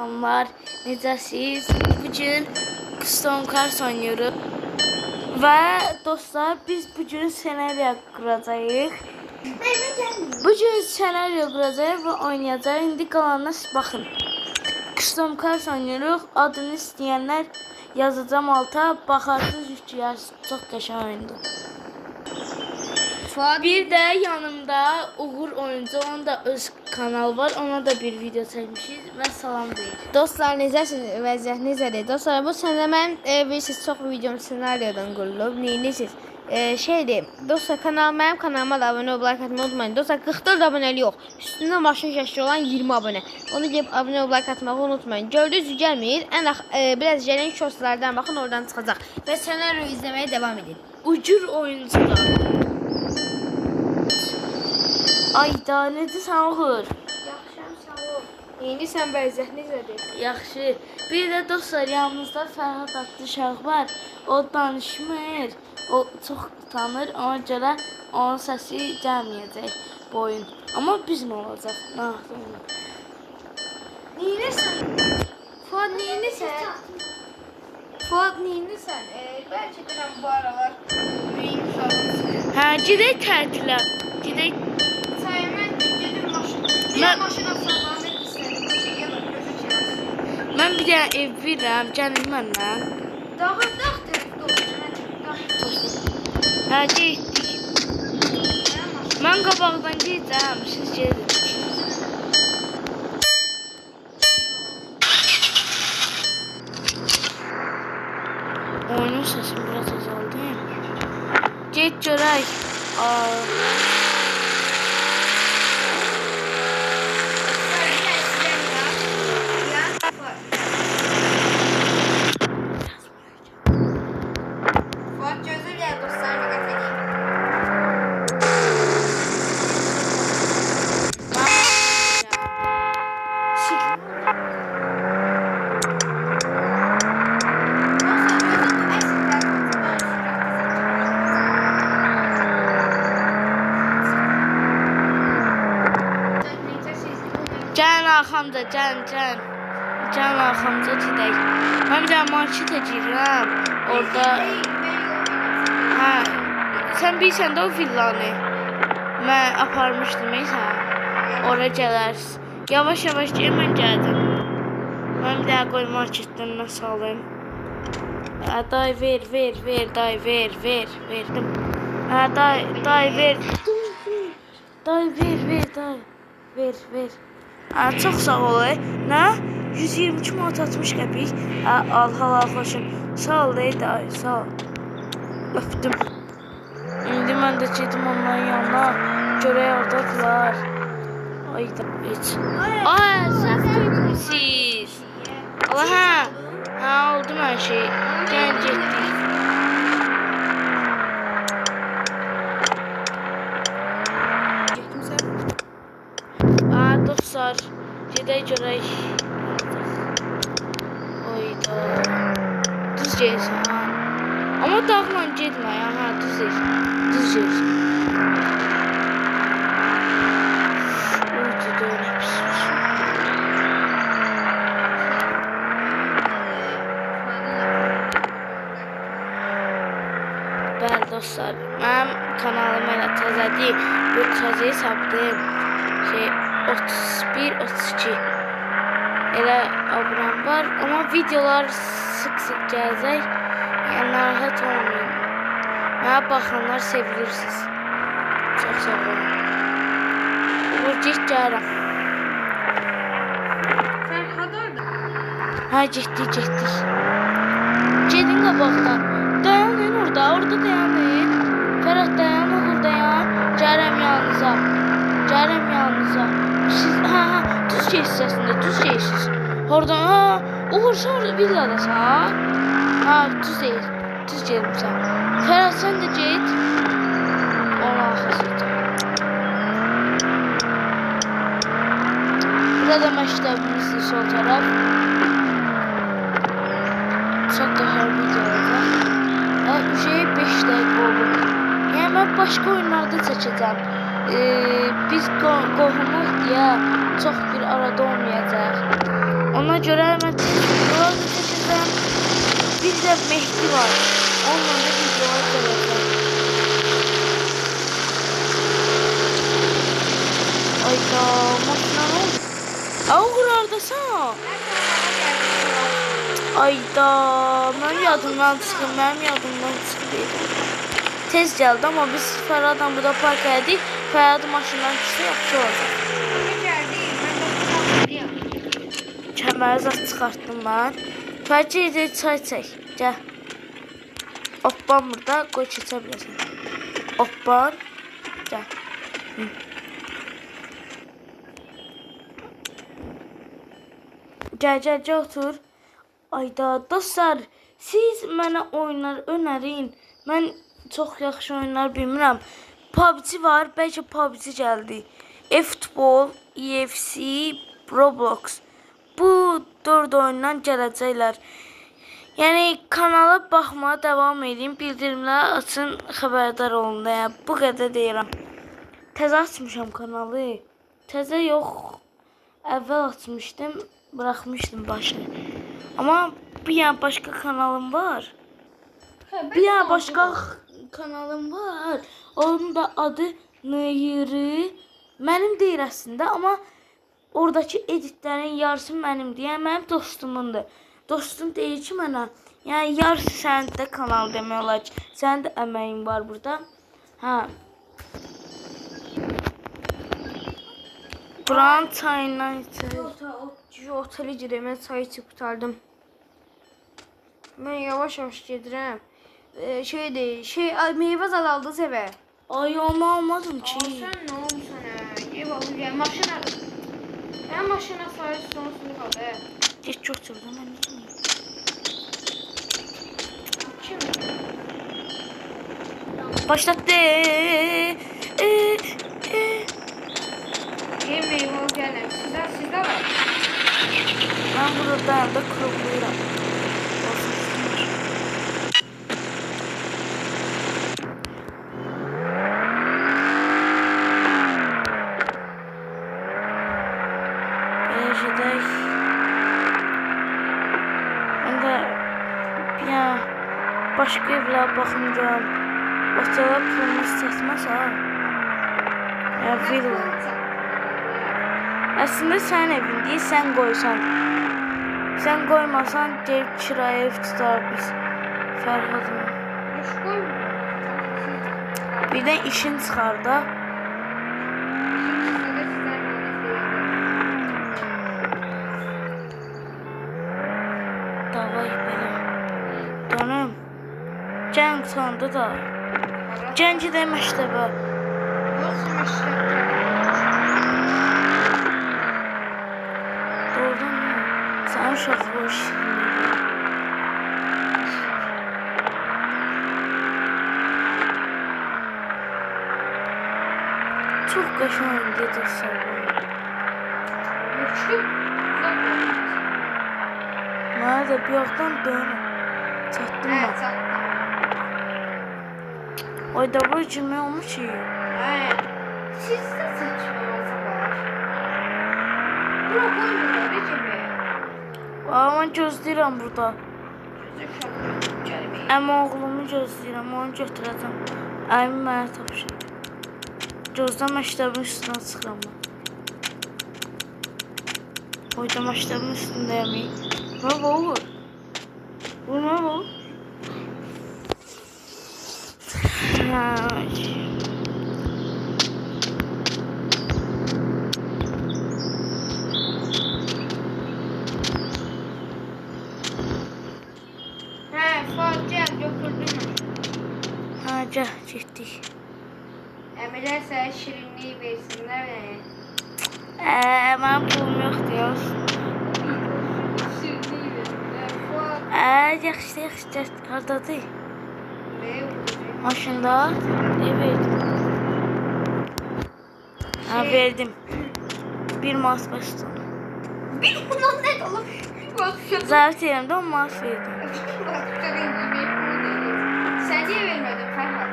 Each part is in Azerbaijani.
Selamlar, necəsiz? Bugün Custom Cars oynuyoruz. Və dostlar, biz bugün senaryo quracağıq. Bugün senaryo quracağıq və oynayacağıq. İndi qalanına baxın. Custom Cars oynuyoruz. Adını istəyənlər yazacağım alta. Baxarsınız ki, çox qəşəng oyundur. Bir de yanımda Uğur oyuncu, onun da öz kanal var. Ona da bir video çəkmişiz və salam deyir. Dostlar, necəsiniz? Vəziyyət necədir? Dostlar, bu səndə mən bilirsiniz, çox videom senaryodan qurulub. Neyiniz? Dostlar, mənim kanalıma da abunə olub, like atmayı unutmayın. Dostlar, 44 abunəli yox. Üstündə maşın şəkli olan 20 abunə. Onu gəlib abunə olub, like atmağı unutmayın. Gördüyünüz gəlmir. Biraz gəlin shortslardan baxın, oradan çıxacaq. Və senaryo izləməyə devam edin. Ucur oyuncular. Ayda, necəsən Uğur? Yaxşıyam, sağ ol. Neyinisən, vəziyyət necədir? Yaxşı. Bir də dostlar, yanımızda Fərhad adlı uşaq var. O danışmır. O çox utanır. Ona görə onun səsi gəlməyəcək bu oyun. Amma bizim olacaq. Neyinisən? Fuad, neyinisən? Fuad, neyinisən? Bəlkə deyirəm bu aralar ürəyim sağlıqsın. Hə, gedək tətilə. Gedək. Mən gedim maşına sağlanır istədim. Mən bir dənə ev verirəm. Gəlin mənlə. Dağ tərəfdə olacaq. Hə, getdik. Mən qabaqdan gedəcəm. Siz gedin. Oyunun səsini biraz azaldım. Get görək. Gəlin arxamca, gəlin. Gəlin arxamca gedək. Mən bir dənə marketə girirəm. Orada... Hə, sən bilsən də o villanı. Mən aparmışdım, sən. Oraya gələrsən. Yavaş-yavaş gəl, mən gəldim. Mən bir dənə qoy marketdən nəsə alayım. Day, ver, day, verdim. Day, ver. Day, ver. Çox sağ ol. Nə? 122 manat 60 qəpik. Al, halal xoşum. Sağ ol, day, sağ ol. Öpdüm. İndi mən də gedim onların yanına. Görək oradadılar. Ayda, heç. Səhv tutmuşsunuz. Allah, hə, oldu hər şey. Gəlin, getdik. Dostlar, gedək görək. Oyda. Düz gəlsən. Amma dağla getmə, hə, düz gəlsən. Oyda da öyle pis. Bəli dostlar, mənim kanalım elə təzədir. Bu təzəyi sapdım. 31-32 elə abunəm var, amma videolar sık-sık gələcək. Yəni narahat olmayın. Mənə baxanlar sevilirsiniz. Çox sağ olun. Uğur, get gəlirəm. Fərhad orada. Hə, getdik. Gedin qabaqdan. Dayanın orada dayanın. Fərhad dayan, Uğur dayan. Gəlirəm yanınıza. Siz, düz geçsəsində, düz geçsiz. Oradan, Uğur, sən villadasan. Düz gelmişsən. Fərhad, sən də get. Onun arxasıca. Burada məktəbimizdir, sol tərəf. Çox qəşəng video olacaq. Üşəyə 5 dəqiqə olub. Yəni, mən başqa oyunlarda çəkəcəm. Biz qohumuq deyə çox bir arada olmayacaq. Ona görə mən videolar da çəkəcəm. Bir də Mehdi var. Onunla da videolar çəkəcəm. Ayda, maşına ne oldu? Ağır oradasan. Ayda, mənim yadımdan çıxıb. Tez gəldi, amma biz Fərhadla burada park edik. Fərhad maşından çıxsa yaxşı olacaq. Kəməri zat çıxartdım mən. Fərhad gedək çay çək. Gəl. Oppan burada, qoy keçə biləsən. Oppan. Gəl. Gəl, otur. Ayda, dostlar, siz mənə oyunlar önərin. Mən çox yaxşı oyunlar bilmirəm. PUBG var, bəlkə PUBG gəldi. F-Futbol, EFC, Roblox. Bu 4 oyundan gələcəklər. Yəni kanala baxmağa davam edin, bildirimləri açın, xəbərdar olun da. Yəni, bu qədər deyirəm. Təzə açmışam kanalı. Təzə yox, əvvəl açmışdım, bıraxmışdım başını. Amma bir yana başqa kanalım var. Bir yana başqa kanalım var. Onun da adı Nıyırı. Mənim deyir əslində, amma oradakı editlərin yarısı mənimdir. Yəni mənim dostumundur. Dostum deyir ki mənə, yəni yarısı sənin də kanal demək olar ki, sənin də əməyin var burada. Hə. Buranın çayından içərik. Otelə girəm, mən çay içib qutardım. Mən yavaş-yavaş gedirəm. Meyvə zad aldınız evə. Ay, onu almadım ki. Sən nə oldu sənə? Ev alıb gəl, maşına. Mən maşına sarı sonsunu qaldı. Geç götür da mən necəm? Kim? Başlatdı. Meyvə alıb gələm. Sizdə var. Mən burada dayandı kuruluyuram. Beləcədək. Mən də başqa evlər baxınca otelə pulumuz çatmaz ha. Yəni villa. Əslində sənin evindir, sən qoysan. Sən qoymasan, gelib kiraya ev tutar biz. Fərhadın. Birdən işin çıxar da. Davay belə. Dönüm. Gəlin sandı da. Gəlin gedək məktəbə. Yoxsa məktəbə. Doğrudan mı? Sən uşaq boş. Çox qəşəng gedirsən. Mənə də bir yoxdan dönüm. Çatdım mən. Ay da buraya girmək olmuş ki. Sizdə saçmalasa var. Bura qoymurlar, ne kimi? Mən gözləyirəm burada. Əmə oğlumu gözləyirəm, onu götürəcəm. Əmi mənə tapışır. Gözdə məktəbin üstünə çıxıram mən. Oyda məktəbin üstündəyəm. Nə olur? Bu nə olur? Fuat gəl, götürdüm. Gəl, getdik. Əmilər sənə şirinliyi versinlər. Mənim pulum yoxdur, yox. Şirinliyi versinlər, Fuat. Yaxşı, hardadır? Ne olacaq? Maşında. Verdim. Verdim. Bir maaş başladı. Bir bundan ne olur? Zərf yerimdə 10 maaş verdim. Sen niye vermedin Ferhat?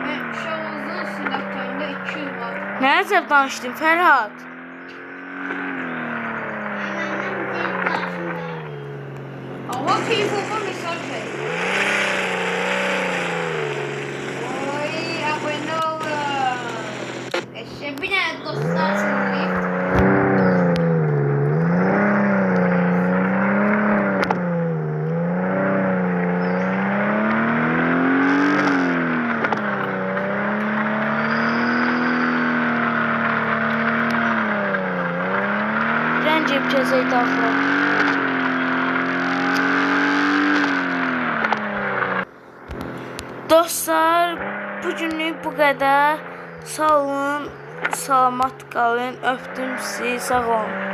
Ben şovuzun sınavlarında 200 var. Nə əcəb danışdın Fərhad? Allah telefonuma mesaj ver. Oy, abone olun. Bir dənə dostlar sınırlayıb. Rəncib kəsək daxla. Dostlar, bugünlük bu qədər. Sağ olun, salamat qalın. Öpdüm sizi, sağ olun.